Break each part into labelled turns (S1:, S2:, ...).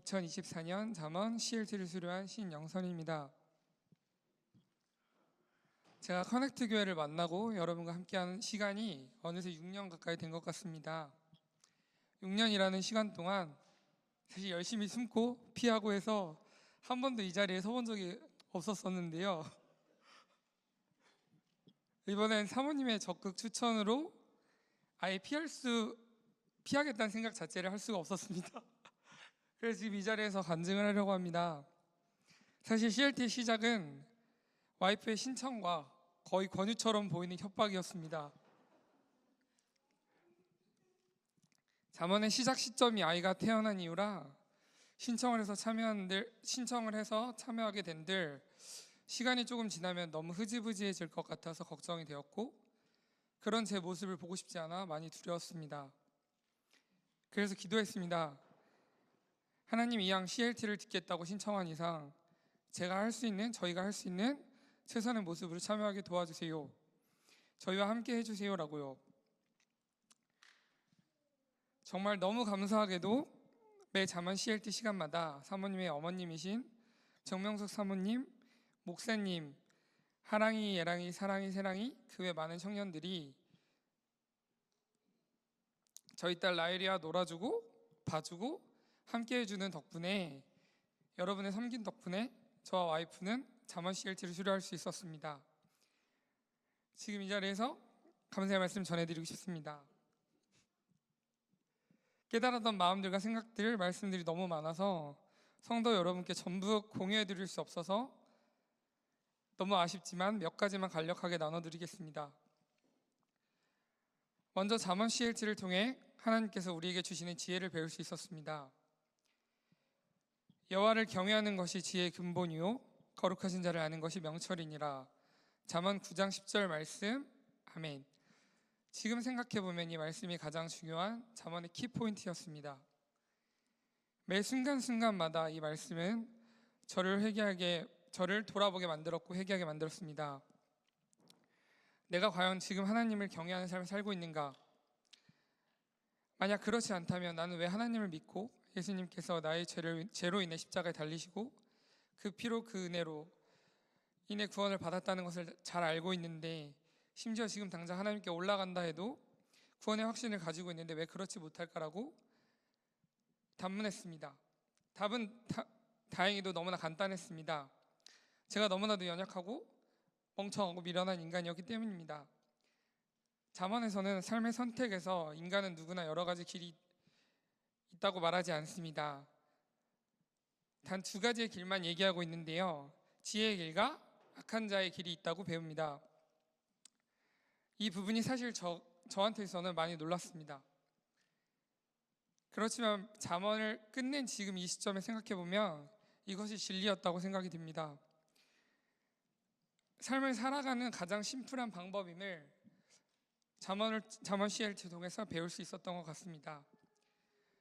S1: 2024년 잠언 CLT를 수료한 신영선입니다. 제가 커넥트 교회를 만나고 여러분과 함께하는 시간이 어느새 6년 가까이 된 것 같습니다. 6년이라는 시간 동안 사실 열심히 숨고 피하고 해서 한 번도 이 자리에 서본 적이 없었었는데요. 이번엔 사모님의 적극 추천으로 아예 피하겠다는 생각 자체를 할 수가 없었습니다. 그래서 지금 이 자리에서 간증을 하려고 합니다. 사실 CLT 시작은 와이프의 신청과 거의 권유처럼 보이는 협박이었습니다. 잠언의 시작 시점이 아이가 태어난 이후라 신청을 해서 참여하게 된들 시간이 조금 지나면 너무 흐지부지해질 것 같아서 걱정이 되었고, 그런 제 모습을 보고 싶지 않아 많이 두려웠습니다. 그래서 기도했습니다. 하나님, 이왕 CLT를 듣겠다고 신청한 이상 저희가 할 수 있는 최선의 모습으로 참여하게 도와주세요. 저희와 함께 해주세요라고요. 정말 너무 감사하게도 매 잠언 CLT 시간마다 사모님의 어머님이신 정명숙 사모님, 목사님, 하랑이, 예랑이, 사랑이, 세랑이, 그 외 많은 청년들이 저희 딸 라엘이와 놀아주고 봐주고 함께 해주는 덕분에, 여러분의 섬긴 덕분에 저와 와이프는 잠언 CLT를 수료할 수 있었습니다. 지금 이 자리에서 감사의 말씀 전해드리고 싶습니다. 깨달았던 마음들과 생각들, 말씀들이 너무 많아서 성도 여러분께 전부 공유해드릴 수 없어서 너무 아쉽지만 몇 가지만 간략하게 나눠드리겠습니다. 먼저 잠언 CLT를 통해 하나님께서 우리에게 주시는 지혜를 배울 수 있었습니다. 여호와를 경외하는 것이 지혜의 근본이요 거룩하신 자를 아는 것이 명철이니라. 잠언 9장 10절 말씀. 아멘. 지금 생각해보면 이 말씀이 가장 중요한 잠언의 키포인트였습니다. 매 순간순간마다 이 말씀은 저를 돌아보게 만들었고 회개하게 만들었습니다. 내가 과연 지금 하나님을 경외하는 삶을 살고 있는가? 만약 그렇지 않다면 나는 왜 하나님을 믿고 예수님께서 나의 죄로 인해 십자가에 달리시고 그 피로 그 은혜로 인해 구원을 받았다는 것을 잘 알고 있는데, 심지어 지금 당장 하나님께 올라간다 해도 구원의 확신을 가지고 있는데 왜 그렇지 못할까라고 단문했습니다. 답은 다행히도 너무나 간단했습니다. 제가 너무나도 연약하고 멍청하고 미련한 인간이었기 때문입니다. 잠언에서는 삶의 선택에서 인간은 누구나 여러 가지 길이 있다고 말하지 않습니다. 단 두 가지의 길만 얘기하고 있는데요, 지혜의 길과 악한 자의 길이 있다고 배웁니다. 이 부분이 사실 저한테서는 많이 놀랐습니다. 그렇지만 잠언을 끝낸 지금 이 시점에 생각해보면 이것이 진리였다고 생각이 듭니다. 삶을 살아가는 가장 심플한 방법임을 잠언 CLT 통해서 배울 수 있었던 것 같습니다.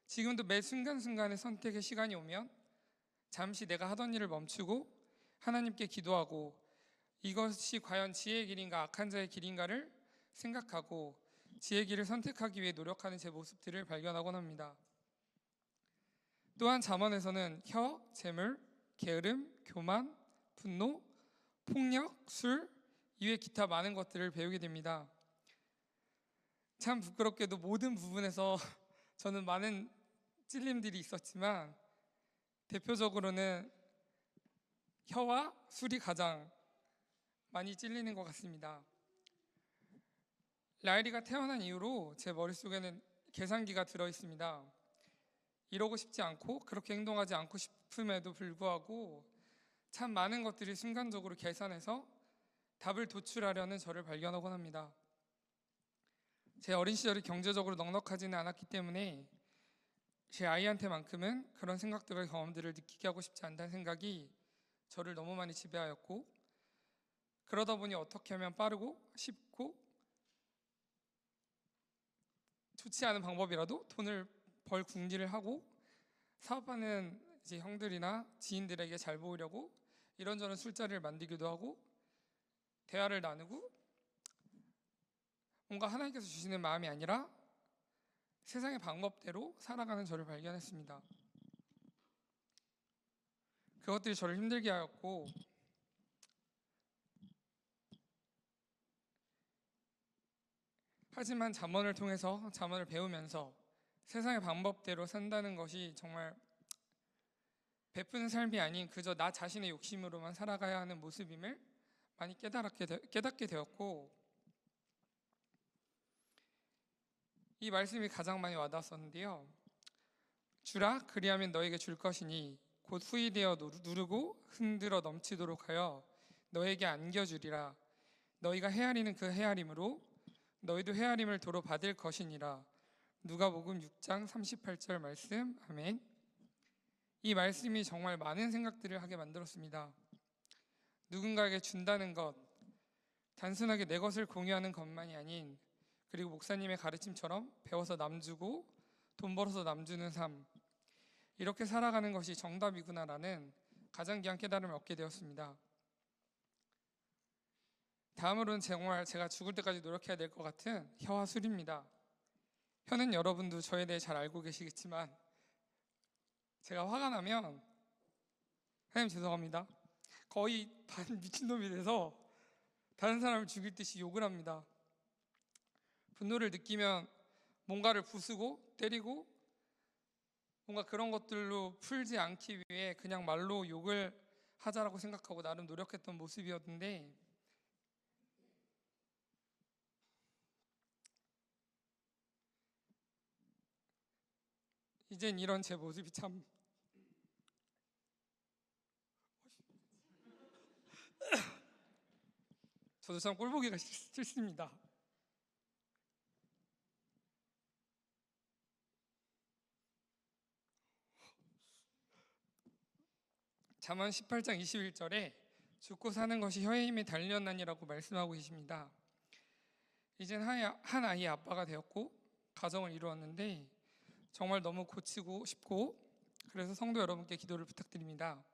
S1: 지금도 매 순간순간의 선택의 시간이 오면 잠시 내가 하던 일을 멈추고 하나님께 기도하고 이것이 과연 지혜의 길인가 악한 자의 길인가를 생각하고 지혜의 길을 선택하기 위해 노력하는 제 모습들을 발견하곤 합니다. 또한 잠언에서는 혀, 재물, 게으름, 교만, 분노, 폭력, 술 이외 기타 많은 것들을 배우게 됩니다. 참 부끄럽게도 모든 부분에서 저는 많은 찔림들이 있었지만 대표적으로는 혀와 술이 가장 많이 찔리는 것 같습니다. 라일이가 태어난 이후로 제 머릿속에는 계산기가 들어있습니다. 이러고 싶지 않고 그렇게 행동하지 않고 싶음에도 불구하고 참 많은 것들이 순간적으로 계산해서 답을 도출하려는 저를 발견하곤 합니다. 제 어린 시절이 경제적으로 넉넉하지는 않았기 때문에 제 아이한테만큼은 그런 생각들과 경험들을 느끼게 하고 싶지 않다는 생각이 저를 너무 많이 지배하였고, 그러다 보니 어떻게 하면 빠르고 쉽고 좋지 않은 방법이라도 돈을 벌 궁리를 하고 사업하는 이제 형들이나 지인들에게 잘 보이려고 이런저런 술자리를 만들기도 하고 대화를 나누고 뭔가 하나님께서 주시는 마음이 아니라 세상의 방법대로 살아가는 저를 발견했습니다. 그것들이 저를 힘들게 하였고, 하지만 잠언을 통해서 잠언을 배우면서 세상의 방법대로 산다는 것이 정말 베푸는 삶이 아닌 그저 나 자신의 욕심으로만 살아가야 하는 모습임을 많이 깨닫게 되었고, 이 말씀이 가장 많이 와닿았었는데요. 주라 그리하면 너에게 줄 것이니 곧 후히 되어 누르고 흔들어 넘치도록 하여 너에게 안겨주리라. 너희가 헤아리는 그 헤아림으로 너희도 헤아림을 도로 받을 것이니라. 누가복음 6장 38절 말씀. 아멘. 이 말씀이 정말 많은 생각들을 하게 만들었습니다. 누군가에게 준다는 것, 단순하게 내 것을 공유하는 것만이 아닌, 그리고 목사님의 가르침처럼 배워서 남 주고 돈 벌어서 남 주는 삶, 이렇게 살아가는 것이 정답이구나라는 가장 귀한 깨달음을 얻게 되었습니다. 다음으로는 정말 제가 죽을 때까지 노력해야 될 것 같은 혀와 술입니다. 혀는 여러분도 저에 대해 잘 알고 계시겠지만, 제가 화가 나면 하나님 죄송합니다, 거의 반 미친놈이 돼서 다른 사람을 죽일 듯이 욕을 합니다. 분노를 느끼면 뭔가를 부수고 때리고 뭔가 그런 것들로 풀지 않기 위해 그냥 말로 욕을 하자라고 생각하고 나름 노력했던 모습이었는데, 이젠 이런 제 모습이 참 저도 참 꼴보기가 싫습니다. 잠언 18장 21절에 죽고 사는 것이 혀의 힘에 달렸나니라고 말씀하고 계십니다. 이젠 한 아이의 아빠가 되었고 가정을 이루었는데 정말 너무 고치고 싶고, 그래서 성도 여러분께 기도를 부탁드립니다.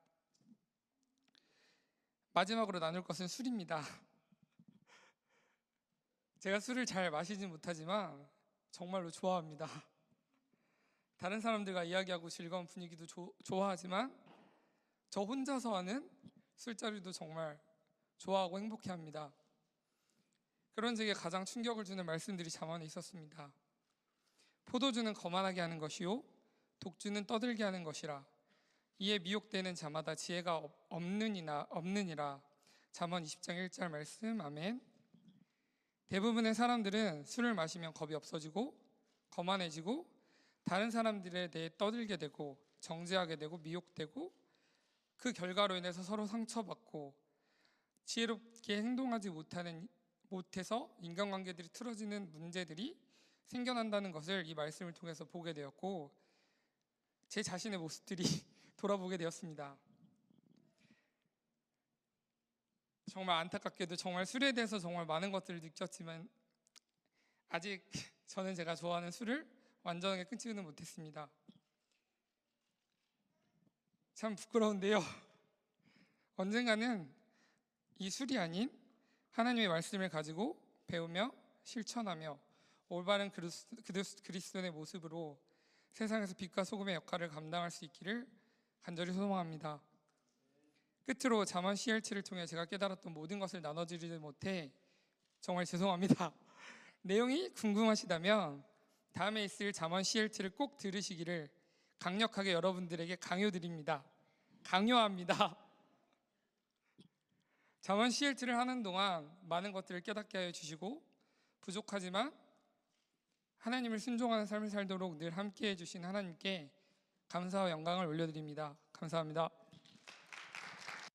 S1: 마지막으로 나눌 것은 술입니다. 제가 술을 잘 마시진 못하지만 정말로 좋아합니다. 다른 사람들과 이야기하고 즐거운 분위기도 좋아하지만 저 혼자서 하는 술자리도 정말 좋아하고 행복해합니다. 그런 제게 가장 충격을 주는 말씀들이 잠언에 있었습니다. 포도주는 거만하게 하는 것이요 독주는 떠들게 하는 것이라. 이에 미혹되는 자마다 지혜가 없느니라. 잠언 20장 1절 말씀. 아멘. 대부분의 사람들은 술을 마시면 겁이 없어지고 거만해지고 다른 사람들에 대해 떠들게 되고 정죄하게 되고 미혹되고, 그 결과로 인해서 서로 상처받고 지혜롭게 행동하지 못해서 인간관계들이 틀어지는 문제들이 생겨난다는 것을 이 말씀을 통해서 보게 되었고, 제 자신의 모습들이 돌아보게 되었습니다. 정말 안타깝게도 정말 술에 대해서 정말 많은 것들을 느꼈지만 아직 저는 제가 좋아하는 술을 완전하게 끊지는 못했습니다. 참 부끄러운데요. 언젠가는 이 술이 아닌 하나님의 말씀을 가지고 배우며 실천하며 올바른 그리스도의 모습으로 세상에서 빛과 소금의 역할을 감당할 수 있기를 간절히 소망합니다. 끝으로 잠언 CLT를 통해 제가 깨달았던 모든 것을 나눠드리지 못해 정말 죄송합니다. 내용이 궁금하시다면 다음에 있을 잠언 CLT를 꼭 들으시기를 강력하게 여러분들에게 강요드립니다. 강요합니다. 잠언 CLT를 하는 동안 많은 것들을 깨닫게 하여 주시고, 부족하지만 하나님을 순종하는 삶을 살도록 늘 함께해 주신 하나님께 감사와 영광을 올려드립니다. 감사합니다.